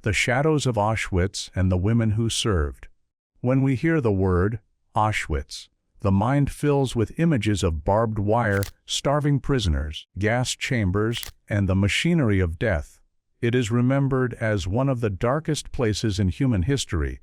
the shadows of Auschwitz and the women who served. When we hear the word Auschwitz, the mind fills with images of barbed wire, starving prisoners, gas chambers, and the machinery of death. It is remembered as one of the darkest places in human history,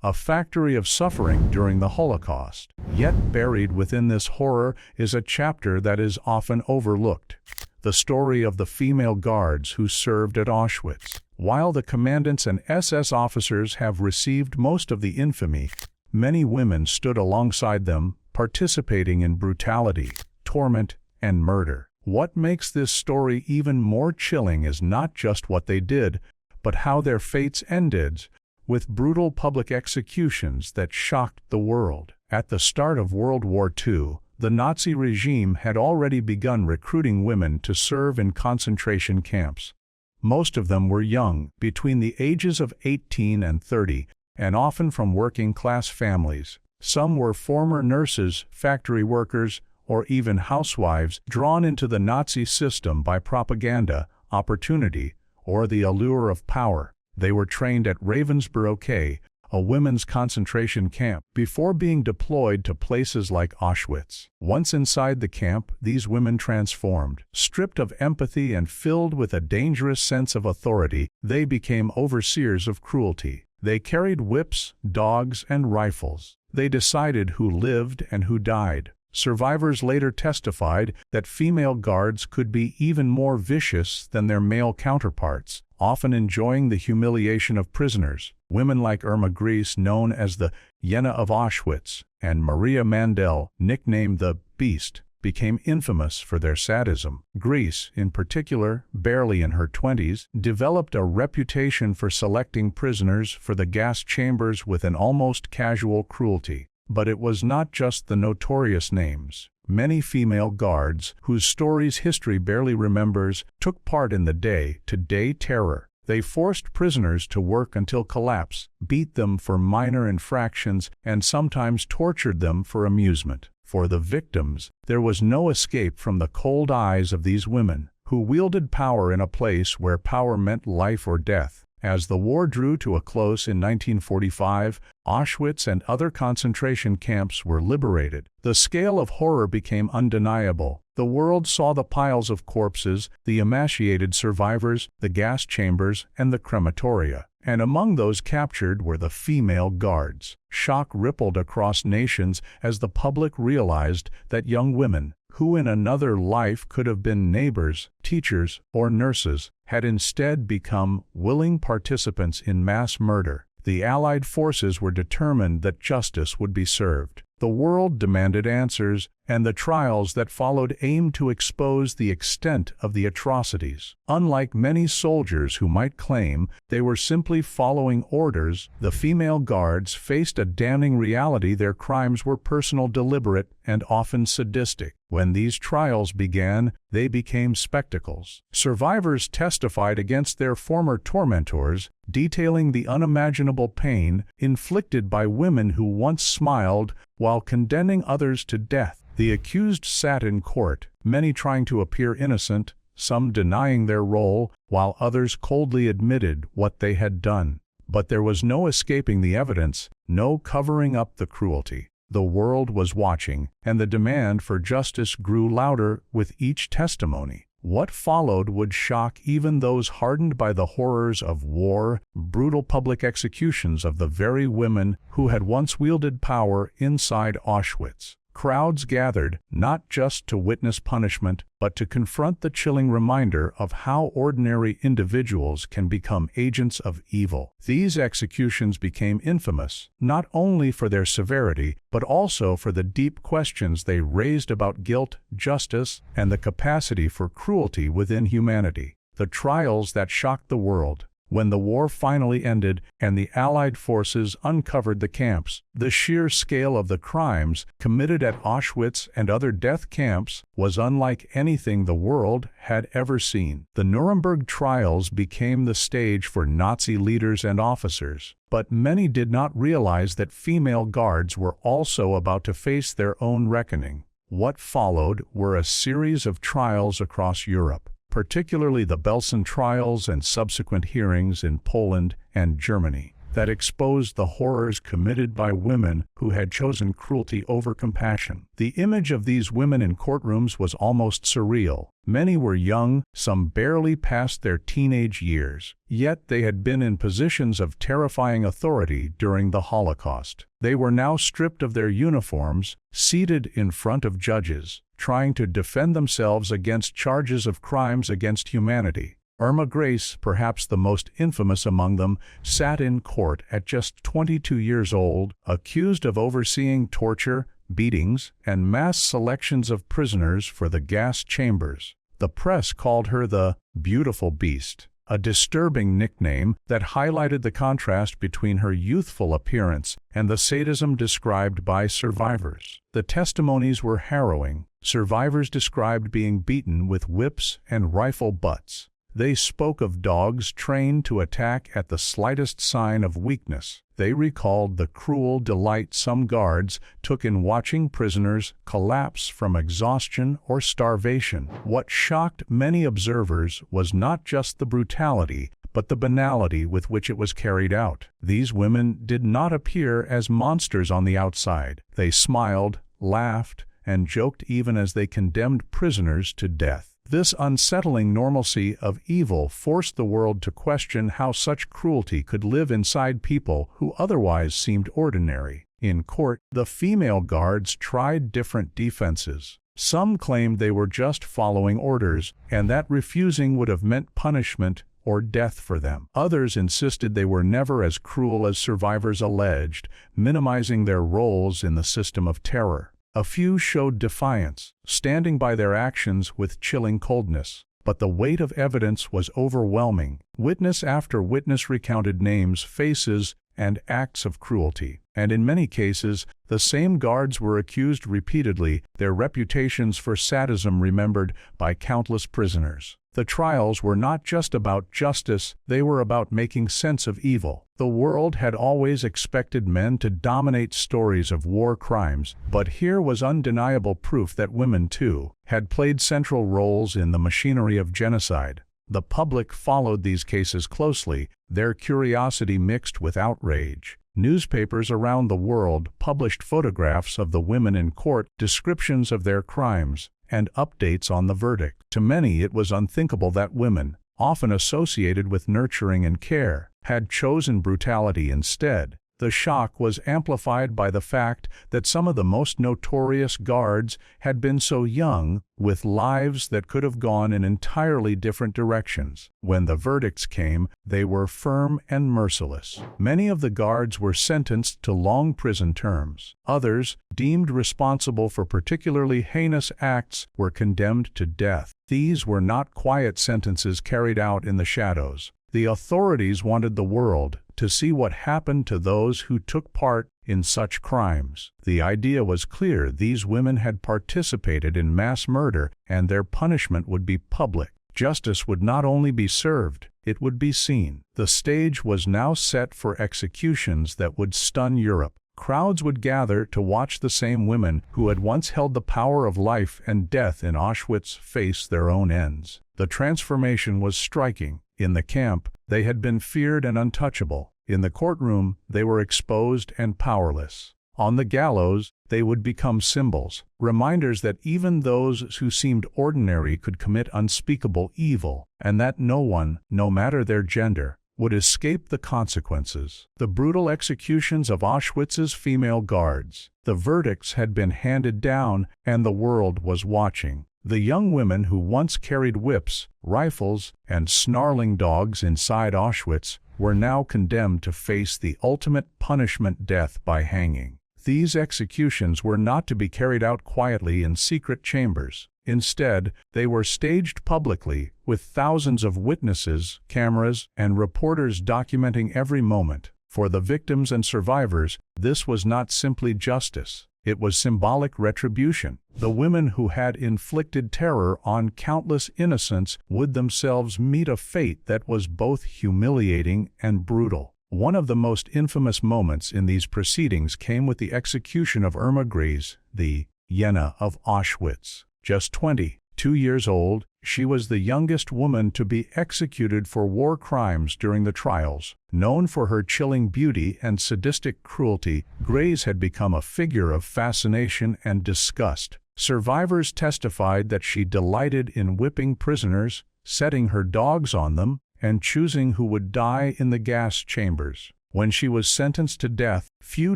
a factory of suffering during the Holocaust. Yet buried within this horror is a chapter that is often overlooked: the story of the female guards who served at Auschwitz. While the commandants and SS officers have received most of the infamy, many women stood alongside them, participating in brutality, torment, and murder. What makes this story even more chilling is not just what they did, but how their fates ended, with brutal public executions that shocked the world. At the start of World War II, the Nazi regime had already begun recruiting women to serve in concentration camps. Most of them were young, between the ages of 18 and 30, and often from working-class families. Some were former nurses, factory workers, or even housewives drawn into the Nazi system by propaganda, opportunity, or the allure of power. They were trained at Ravensbrück, a women's concentration camp, before being deployed to places like Auschwitz. Once inside the camp, these women transformed. Stripped of empathy and filled with a dangerous sense of authority, they became overseers of cruelty. They carried whips, dogs, and rifles. They decided who lived and who died. Survivors later testified that female guards could be even more vicious than their male counterparts, often enjoying the humiliation of prisoners. Women like Irma Gries, known as the Hyena of Auschwitz, and Maria Mandel, nicknamed the Beast, became infamous for their sadism. Gries, in particular, barely in her 20s, developed a reputation for selecting prisoners for the gas chambers with an almost casual cruelty. But it was not just the notorious names. Many female guards, whose stories history barely remembers, took part in the day-to-day terror. They forced prisoners to work until collapse, beat them for minor infractions, and sometimes tortured them for amusement. For the victims, there was no escape from the cold eyes of these women, who wielded power in a place where power meant life or death. As the war drew to a close in 1945, Auschwitz and other concentration camps were liberated. The scale of horror became undeniable. The world saw the piles of corpses, the emaciated survivors, the gas chambers, and the crematoria. And among those captured were the female guards. Shock rippled across nations as the public realized that young women, who in another life could have been neighbors, teachers, or nurses, had instead become willing participants in mass murder. The Allied forces were determined that justice would be served. The world demanded answers, and the trials that followed aimed to expose the extent of the atrocities. Unlike many soldiers who might claim they were simply following orders, the female guards faced a damning reality: their crimes were personal, deliberate, and often sadistic. When these trials began, they became spectacles. Survivors testified against their former tormentors, detailing the unimaginable pain inflicted by women who once smiled while condemning others to death. The accused sat in court, many trying to appear innocent, some denying their role, while others coldly admitted what they had done. But there was no escaping the evidence, no covering up the cruelty. The world was watching, and the demand for justice grew louder with each testimony. What followed would shock even those hardened by the horrors of war: brutal public executions of the very women who had once wielded power inside Auschwitz. Crowds gathered, not just to witness punishment, but to confront the chilling reminder of how ordinary individuals can become agents of evil. These executions became infamous, not only for their severity, but also for the deep questions they raised about guilt, justice, and the capacity for cruelty within humanity. The trials that shocked the world. When the war finally ended and the Allied forces uncovered the camps, the sheer scale of the crimes committed at Auschwitz and other death camps was unlike anything the world had ever seen. The Nuremberg trials became the stage for Nazi leaders and officers, but many did not realize that female guards were also about to face their own reckoning. What followed were a series of trials across Europe. particularly the Belsen trials and subsequent hearings in Poland and Germany, that exposed the horrors committed by women who had chosen cruelty over compassion. The image of these women in courtrooms was almost surreal. Many were young, some barely past their teenage years, yet they had been in positions of terrifying authority during the Holocaust. They were now stripped of their uniforms, seated in front of judges, trying to defend themselves against charges of crimes against humanity. Irma Grace, perhaps the most infamous among them, sat in court at just 22 years old, accused of overseeing torture, beatings, and mass selections of prisoners for the gas chambers. The press called her the "beautiful beast," a disturbing nickname that highlighted the contrast between her youthful appearance and the sadism described by survivors. The testimonies were harrowing. Survivors described being beaten with whips and rifle butts. They spoke of dogs trained to attack at the slightest sign of weakness. They recalled the cruel delight some guards took in watching prisoners collapse from exhaustion or starvation. What shocked many observers was not just the brutality, but the banality with which it was carried out. These women did not appear as monsters on the outside. They smiled, laughed, and joked even as they condemned prisoners to death. This unsettling normalcy of evil forced the world to question how such cruelty could live inside people who otherwise seemed ordinary. In court, the female guards tried different defenses. Some claimed they were just following orders, and that refusing would have meant punishment or death for them. Others insisted they were never as cruel as survivors alleged, minimizing their roles in the system of terror. A few showed defiance, standing by their actions with chilling coldness. But the weight of evidence was overwhelming. Witness after witness recounted names, faces, and acts of cruelty. And in many cases, the same guards were accused repeatedly, their reputations for sadism remembered by countless prisoners. The trials were not just about justice, they were about making sense of evil. The world had always expected men to dominate stories of war crimes, but here was undeniable proof that women, too, had played central roles in the machinery of genocide. The public followed these cases closely, their curiosity mixed with outrage. Newspapers around the world published photographs of the women in court, descriptions of their crimes, and updates on the verdict. To many it was unthinkable that women, often associated with nurturing and care, had chosen brutality instead. The shock was amplified by the fact that some of the most notorious guards had been so young, with lives that could have gone in entirely different directions. When the verdicts came, they were firm and merciless. Many of the guards were sentenced to long prison terms. Others, deemed responsible for particularly heinous acts, were condemned to death. These were not quiet sentences carried out in the shadows. The authorities wanted the world to see what happened to those who took part in such crimes. The idea was clear: these women had participated in mass murder, and their punishment would be public. Justice would not only be served, it would be seen. The stage was now set for executions that would stun Europe. Crowds would gather to watch the same women who had once held the power of life and death in Auschwitz face their own ends. The transformation was striking. In the camp, they had been feared and untouchable. In the courtroom, they were exposed and powerless. On the gallows, they would become symbols, reminders that even those who seemed ordinary could commit unspeakable evil, and that no one, no matter their gender, would escape the consequences. The brutal executions of Auschwitz's female guards. The verdicts had been handed down, and the world was watching. The young women who once carried whips, rifles, and snarling dogs inside Auschwitz were now condemned to face the ultimate punishment, death by hanging. These executions were not to be carried out quietly in secret chambers. Instead, they were staged publicly, with thousands of witnesses, cameras, and reporters documenting every moment. For the victims and survivors, this was not simply justice. It was symbolic retribution. The women who had inflicted terror on countless innocents would themselves meet a fate that was both humiliating and brutal. One of the most infamous moments in these proceedings came with the execution of Irma Grace, the Jena of Auschwitz. Just 22 years old, She was the youngest woman to be executed for war crimes during the trials. Known for her chilling beauty and sadistic cruelty, Grace had become a figure of fascination and disgust. Survivors testified that she delighted in whipping prisoners, setting her dogs on them, and choosing who would die in the gas chambers. When she was sentenced to death, few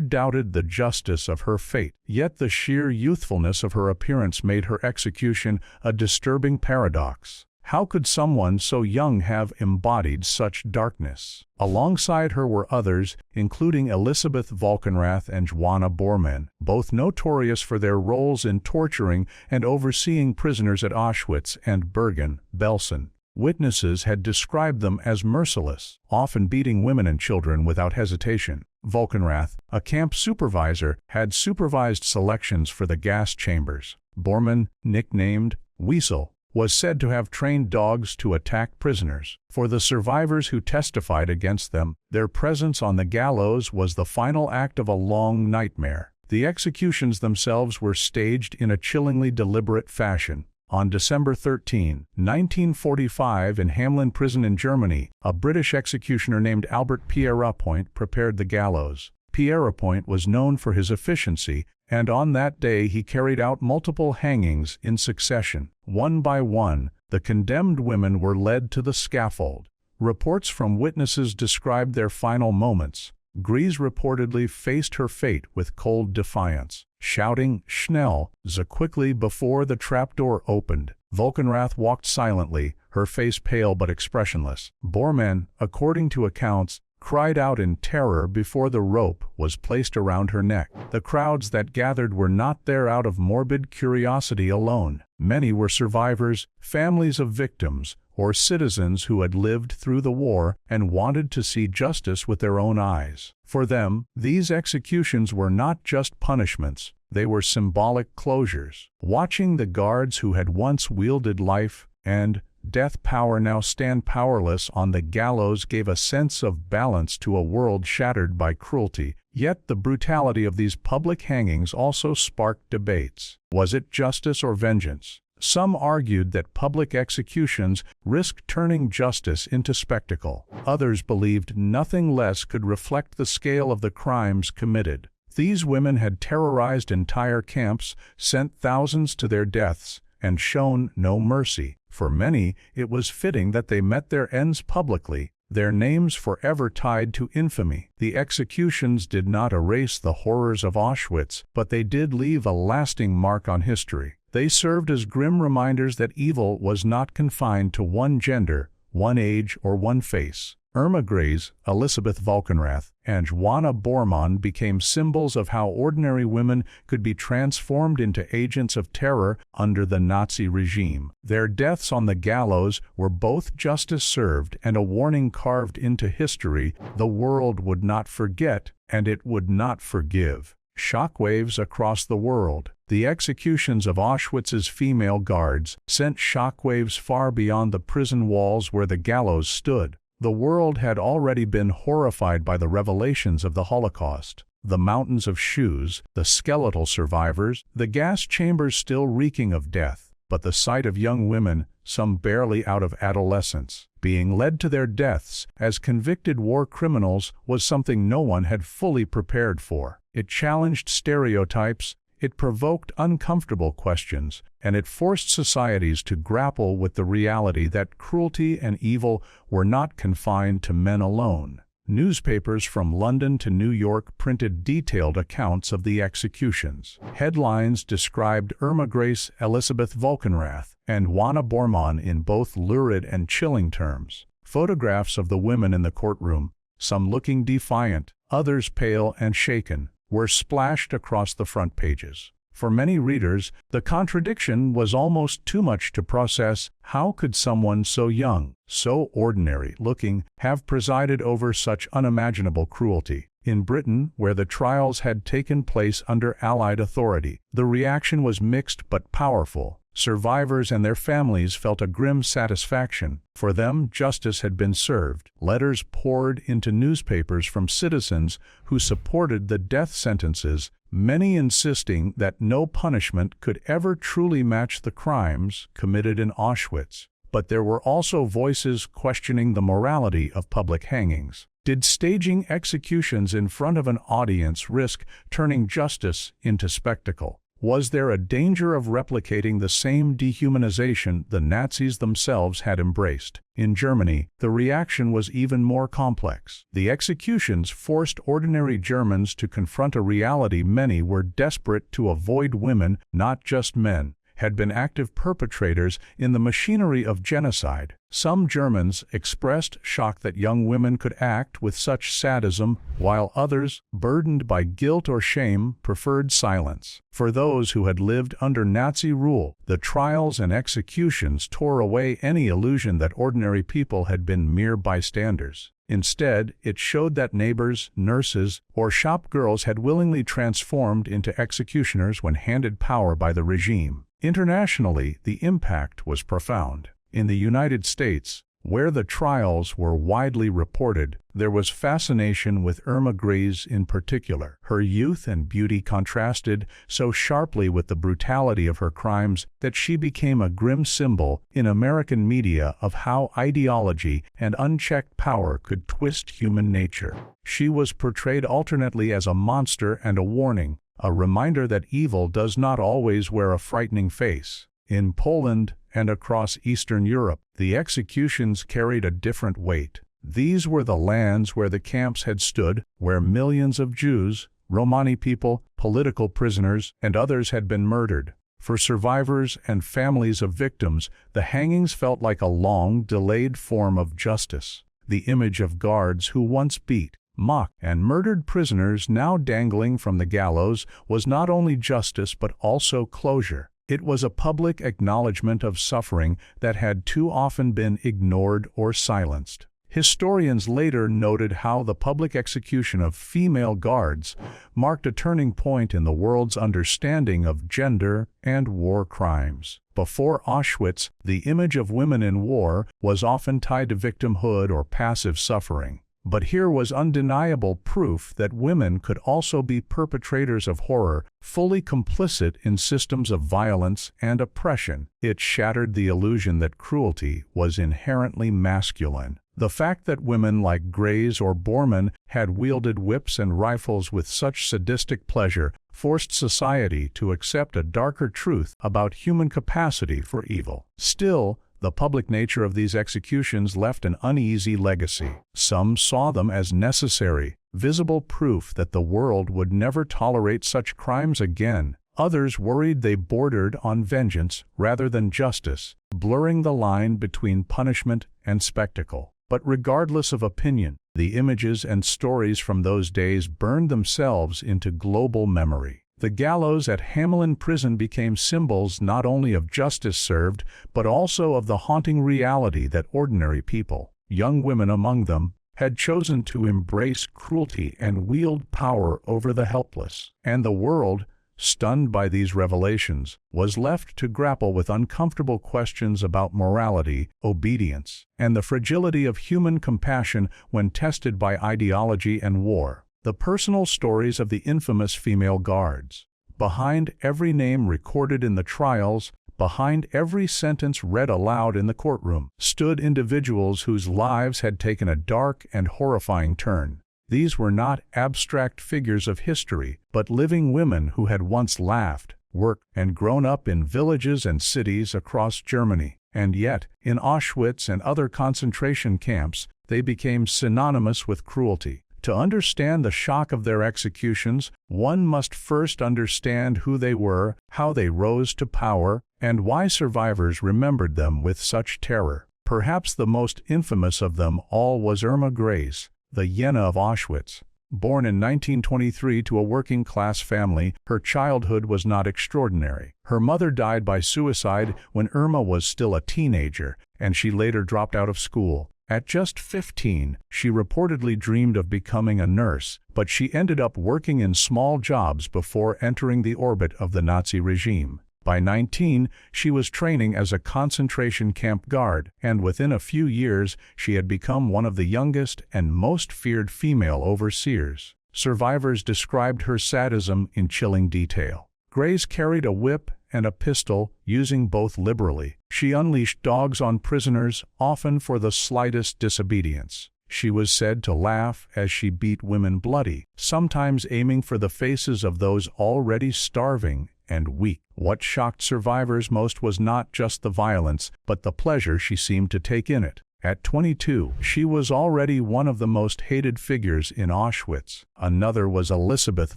doubted the justice of her fate. Yet the sheer youthfulness of her appearance made her execution a disturbing paradox. How could someone so young have embodied such darkness? Alongside her were others, including Elisabeth Valkenrath and Joanna Bormann, both notorious for their roles in torturing and overseeing prisoners at Auschwitz and Bergen-Belsen. Witnesses had described them as merciless, often beating women and children without hesitation. Valkenrath, a camp supervisor, had supervised selections for the gas chambers. Bormann, nicknamed Weasel, was said to have trained dogs to attack prisoners. For the survivors who testified against them, their presence on the gallows was the final act of a long nightmare. The executions themselves were staged in a chillingly deliberate fashion. On December 13, 1945, in Hamelin Prison in Germany, a British executioner named Albert Pierrepoint prepared the gallows. Pierrepoint was known for his efficiency, and on that day he carried out multiple hangings in succession. One by one, the condemned women were led to the scaffold. Reports from witnesses described their final moments. Grace reportedly faced her fate with cold defiance, shouting "Schnell" quickly before the trapdoor opened. Valkenrath walked silently, her face pale but expressionless. Bormann, according to accounts, cried out in terror before the rope was placed around her neck. The crowds that gathered were not there out of morbid curiosity alone. Many were survivors, families of victims, or citizens who had lived through the war and wanted to see justice with their own eyes. For them, these executions were not just punishments, they were symbolic closures. Watching the guards who had once wielded life and death power now stand powerless on the gallows gave a sense of balance to a world shattered by cruelty. Yet the brutality of these public hangings also sparked debates. Was it justice or vengeance? Some argued that public executions risked turning justice into spectacle. Others believed nothing less could reflect the scale of the crimes committed. These women had terrorized entire camps, sent thousands to their deaths, and shown no mercy. For many, it was fitting that they met their ends publicly, their names forever tied to infamy. The executions did not erase the horrors of Auschwitz, but they did leave a lasting mark on history. They served as grim reminders that evil was not confined to one gender, one age, or one face. Irma Grace, Elisabeth Valkenrath, and Joanna Bormann became symbols of how ordinary women could be transformed into agents of terror under the Nazi regime. Their deaths on the gallows were both justice served and a warning carved into history. The world would not forget, and it would not forgive. Shockwaves across the world. The executions of Auschwitz's female guards sent shockwaves far beyond the prison walls where the gallows stood. The world had already been horrified by the revelations of the Holocaust. The mountains of shoes, the skeletal survivors, the gas chambers still reeking of death. But the sight of young women, some barely out of adolescence, being led to their deaths as convicted war criminals was something no one had fully prepared for. It challenged stereotypes, it provoked uncomfortable questions, and it forced societies to grapple with the reality that cruelty and evil were not confined to men alone. Newspapers from London to New York printed detailed accounts of the executions. Headlines described Irma Grace, Elisabeth Valkenrath, and Joanna Bormann in both lurid and chilling terms. Photographs of the women in the courtroom, some looking defiant, others pale and shaken, were splashed across the front pages. For many readers, the contradiction was almost too much to process. How could someone so young, so ordinary-looking, have presided over such unimaginable cruelty? In Britain, where the trials had taken place under Allied authority, the reaction was mixed but powerful. Survivors and their families felt a grim satisfaction. For them, justice had been served. Letters poured into newspapers from citizens who supported the death sentences, many insisting that no punishment could ever truly match the crimes committed in Auschwitz. But there were also voices questioning the morality of public hangings. Did staging executions in front of an audience risk turning justice into spectacle? Was there a danger of replicating the same dehumanization the Nazis themselves had embraced? In Germany, the reaction was even more complex. The executions forced ordinary Germans to confront a reality many were desperate to avoid. Women, not just men, had been active perpetrators in the machinery of genocide. Some Germans expressed shock that young women could act with such sadism, while others, burdened by guilt or shame, preferred silence. For those who had lived under Nazi rule, the trials and executions tore away any illusion that ordinary people had been mere bystanders. Instead, it showed that neighbors, nurses, or shop girls had willingly transformed into executioners when handed power by the regime. Internationally, the impact was profound. In the United States, where the trials were widely reported, there was fascination with Irma Gray's in particular. Her youth and beauty contrasted so sharply with the brutality of her crimes that she became a grim symbol in American media of how ideology and unchecked power could twist human nature. She was portrayed alternately as a monster and a warning, a reminder that evil does not always wear a frightening face. In Poland and across Eastern Europe, the executions carried a different weight. These were the lands where the camps had stood, where millions of Jews, Romani people, political prisoners, and others had been murdered. For survivors and families of victims, the hangings felt like a long, delayed form of justice. The image of guards who once beat, mocked, and murdered prisoners now dangling from the gallows was not only justice but also closure. It was a public acknowledgement of suffering that had too often been ignored or silenced. Historians later noted how the public execution of female guards marked a turning point in the world's understanding of gender and war crimes. Before Auschwitz, the image of women in war was often tied to victimhood or passive suffering. But here was undeniable proof that women could also be perpetrators of horror, fully complicit in systems of violence and oppression. It shattered the illusion that cruelty was inherently masculine. The fact that women like Grays or Bormann had wielded whips and rifles with such sadistic pleasure forced society to accept a darker truth about human capacity for evil. Still, the public nature of these executions left an uneasy legacy. Some saw them as necessary, visible proof that the world would never tolerate such crimes again. Others worried they bordered on vengeance rather than justice, blurring the line between punishment and spectacle. But regardless of opinion, the images and stories from those days burned themselves into global memory. The gallows at Hamelin prison became symbols not only of justice served, but also of the haunting reality that ordinary people, young women among them, had chosen to embrace cruelty and wield power over the helpless. And the world, stunned by these revelations, was left to grapple with uncomfortable questions about morality, obedience, and the fragility of human compassion when tested by ideology and war. The personal stories of the infamous female guards. Behind every name recorded in the trials, behind every sentence read aloud in the courtroom, stood individuals whose lives had taken a dark and horrifying turn. These were not abstract figures of history, but living women who had once laughed, worked, and grown up in villages and cities across Germany. And yet, in Auschwitz and other concentration camps, they became synonymous with cruelty. To understand the shock of their executions, one must first understand who they were, how they rose to power, and why survivors remembered them with such terror. Perhaps the most infamous of them all was Irma Gray's, the Jena of Auschwitz. Born in 1923 to a working-class family, her childhood was not extraordinary. Her mother died by suicide when Irma was still a teenager, and she later dropped out of school. At just 15, she reportedly dreamed of becoming a nurse, but she ended up working in small jobs before entering the orbit of the Nazi regime. By 19, she was training as a concentration camp guard, and within a few years, she had become one of the youngest and most feared female overseers. Survivors described her sadism in chilling detail. Grace carried a whip and a pistol, using both liberally. She unleashed dogs on prisoners, often for the slightest disobedience. She was said to laugh as she beat women bloody, sometimes aiming for the faces of those already starving and weak. What shocked survivors most was not just the violence, but the pleasure she seemed to take in it. At 22, she was already one of the most hated figures in Auschwitz. Another was Elisabeth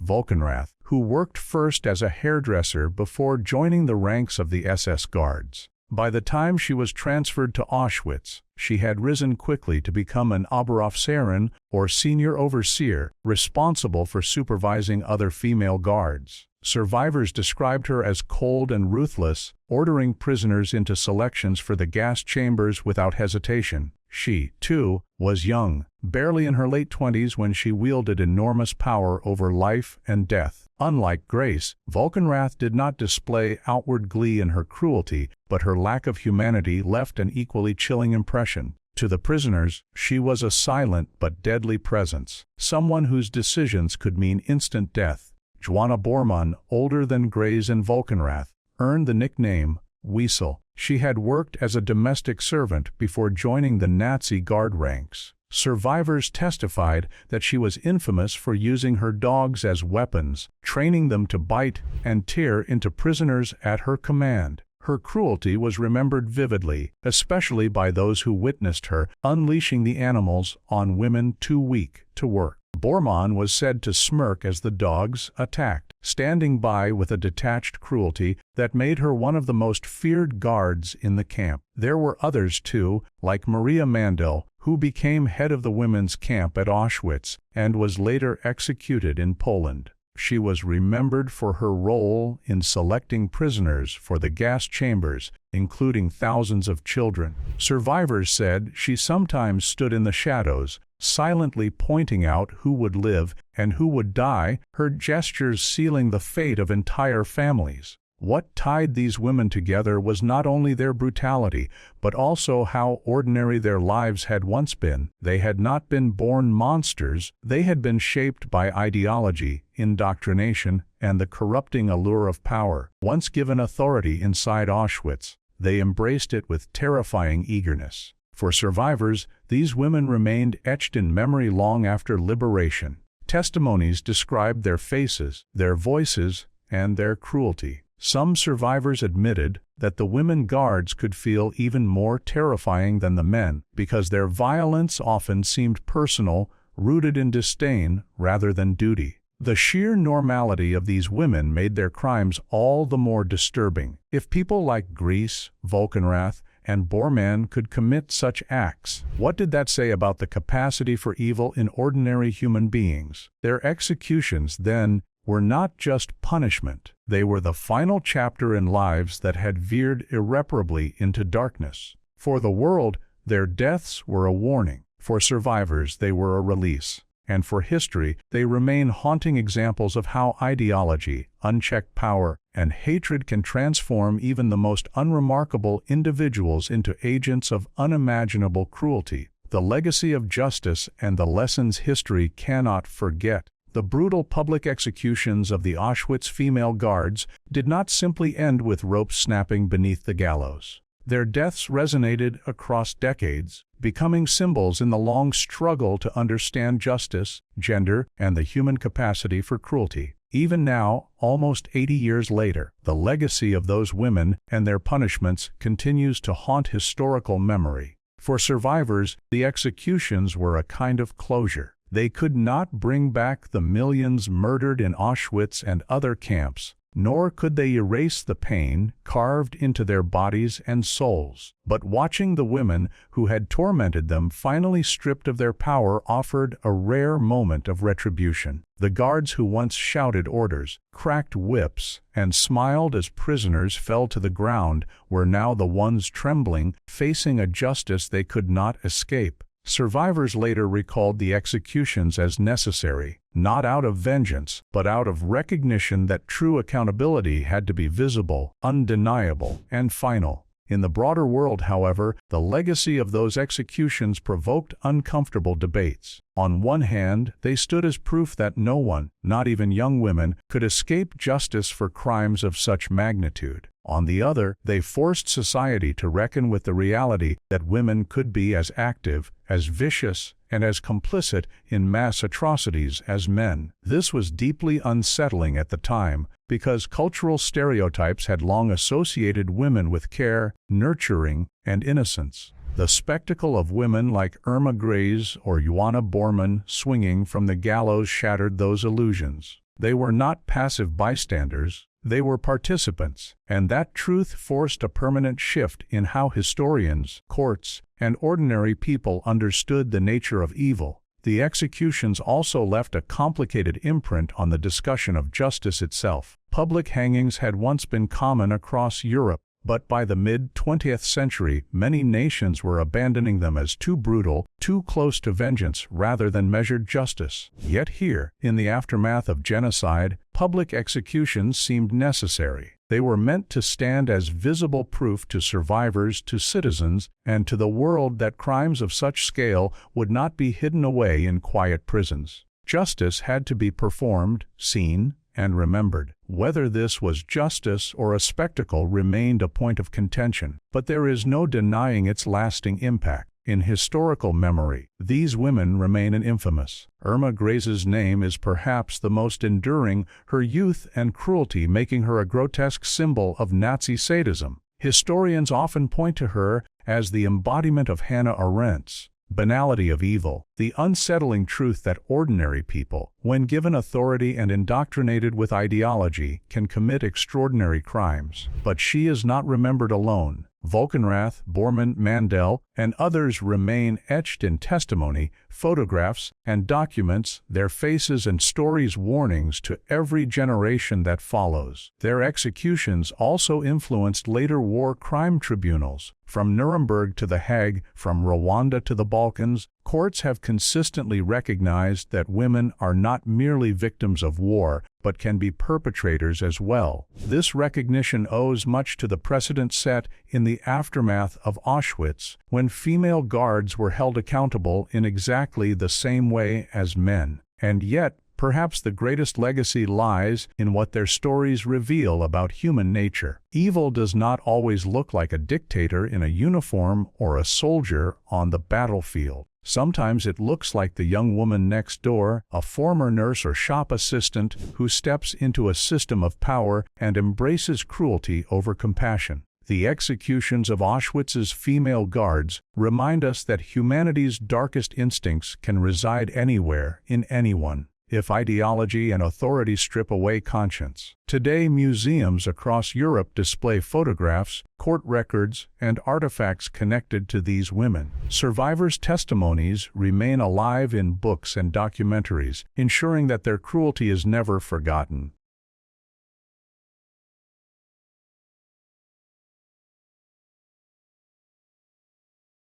Volkenrath, who worked first as a hairdresser before joining the ranks of the SS guards. By the time she was transferred to Auschwitz, she had risen quickly to become an Oberaufseherin, or senior overseer, responsible for supervising other female guards. Survivors described her as cold and ruthless, ordering prisoners into selections for the gas chambers without hesitation. She, too, was young, barely in her late 20s when she wielded enormous power over life and death. Unlike Grace, Volkenrath did not display outward glee in her cruelty, but her lack of humanity left an equally chilling impression. To the prisoners, she was a silent but deadly presence, someone whose decisions could mean instant death. Joanna Bormann, older than Grace and Volkenrath, earned the nickname Weasel. She had worked as a domestic servant before joining the Nazi guard ranks. Survivors testified that she was infamous for using her dogs as weapons, training them to bite and tear into prisoners at her command. Her cruelty was remembered vividly, especially by those who witnessed her unleashing the animals on women too weak to work. Bormann was said to smirk as the dogs attacked, standing by with a detached cruelty that made her one of the most feared guards in the camp. There were others too, like Maria Mandel, who became head of the women's camp at Auschwitz and was later executed in Poland. She was remembered for her role in selecting prisoners for the gas chambers, including thousands of children. Survivors said she sometimes stood in the shadows, silently pointing out who would live and who would die, her gestures sealing the fate of entire families. What tied these women together was not only their brutality, but also how ordinary their lives had once been. They had not been born monsters, they had been shaped by ideology, indoctrination, and the corrupting allure of power. Once given authority inside Auschwitz, they embraced it with terrifying eagerness. For survivors, these women remained etched in memory long after liberation. Testimonies described their faces, their voices, and their cruelty. Some survivors admitted that the women guards could feel even more terrifying than the men, because their violence often seemed personal, rooted in disdain rather than duty. The sheer normality of these women made their crimes all the more disturbing. If people like Grace, Volkenrath, and Bormann could commit such acts, what did that say about the capacity for evil in ordinary human beings? Their executions, then, were not just punishment. They were the final chapter in lives that had veered irreparably into darkness. For the world, their deaths were a warning. For survivors, they were a release. And for history, they remain haunting examples of how ideology, unchecked power, and hatred can transform even the most unremarkable individuals into agents of unimaginable cruelty. The legacy of justice and the lessons history cannot forget. The brutal public executions of the Auschwitz female guards did not simply end with ropes snapping beneath the gallows. Their deaths resonated across decades, becoming symbols in the long struggle to understand justice, gender, and the human capacity for cruelty. Even now, almost 80 years later, the legacy of those women and their punishments continues to haunt historical memory. For survivors, the executions were a kind of closure. They could not bring back the millions murdered in Auschwitz and other camps, nor could they erase the pain carved into their bodies and souls. But watching the women who had tormented them finally stripped of their power offered a rare moment of retribution. The guards who once shouted orders, cracked whips, and smiled as prisoners fell to the ground were now the ones trembling, facing a justice they could not escape. Survivors later recalled the executions as necessary, not out of vengeance, but out of recognition that true accountability had to be visible, undeniable, and final. In the broader world, however, the legacy of those executions provoked uncomfortable debates. On one hand, they stood as proof that no one, not even young women, could escape justice for crimes of such magnitude. On the other, they forced society to reckon with the reality that women could be as active, as vicious, and as complicit in mass atrocities as men. This was deeply unsettling at the time, because cultural stereotypes had long associated women with care, nurturing, and innocence. The spectacle of women like Irma Gray's or Joanna Bormann swinging from the gallows shattered those illusions. They were not passive bystanders, they were participants, and that truth forced a permanent shift in how historians, courts, and ordinary people understood the nature of evil. The executions also left a complicated imprint on the discussion of justice itself. Public hangings had once been common across Europe, but by the mid-20th century, many nations were abandoning them as too brutal, too close to vengeance rather than measured justice. Yet here, in the aftermath of genocide, public executions seemed necessary. They were meant to stand as visible proof to survivors, to citizens, and to the world that crimes of such scale would not be hidden away in quiet prisons. Justice had to be performed, seen, and remembered. Whether this was justice or a spectacle remained a point of contention, but there is no denying its lasting impact. In historical memory, these women remain infamous. Irma Gray's name is perhaps the most enduring, her youth and cruelty making her a grotesque symbol of Nazi sadism. Historians often point to her as the embodiment of Hannah Arendt's banality of evil, the unsettling truth that ordinary people, when given authority and indoctrinated with ideology, can commit extraordinary crimes. But she is not remembered alone. Volkenrath, Bormann, Mandel, and others remain etched in testimony, photographs, and documents, their faces and stories warnings to every generation that follows. Their executions also influenced later war crime tribunals. From Nuremberg to The Hague, from Rwanda to the Balkans, courts have consistently recognized that women are not merely victims of war, but can be perpetrators as well. This recognition owes much to the precedent set in the aftermath of Auschwitz, when female guards were held accountable in exactly the same way as men. And yet, perhaps the greatest legacy lies in what their stories reveal about human nature. Evil does not always look like a dictator in a uniform or a soldier on the battlefield. Sometimes it looks like the young woman next door, a former nurse or shop assistant who steps into a system of power and embraces cruelty over compassion. The executions of Auschwitz's female guards remind us that humanity's darkest instincts can reside anywhere, in anyone, if ideology and authority strip away conscience. Today, museums across Europe display photographs, court records, and artifacts connected to these women. Survivors' testimonies remain alive in books and documentaries, ensuring that their cruelty is never forgotten.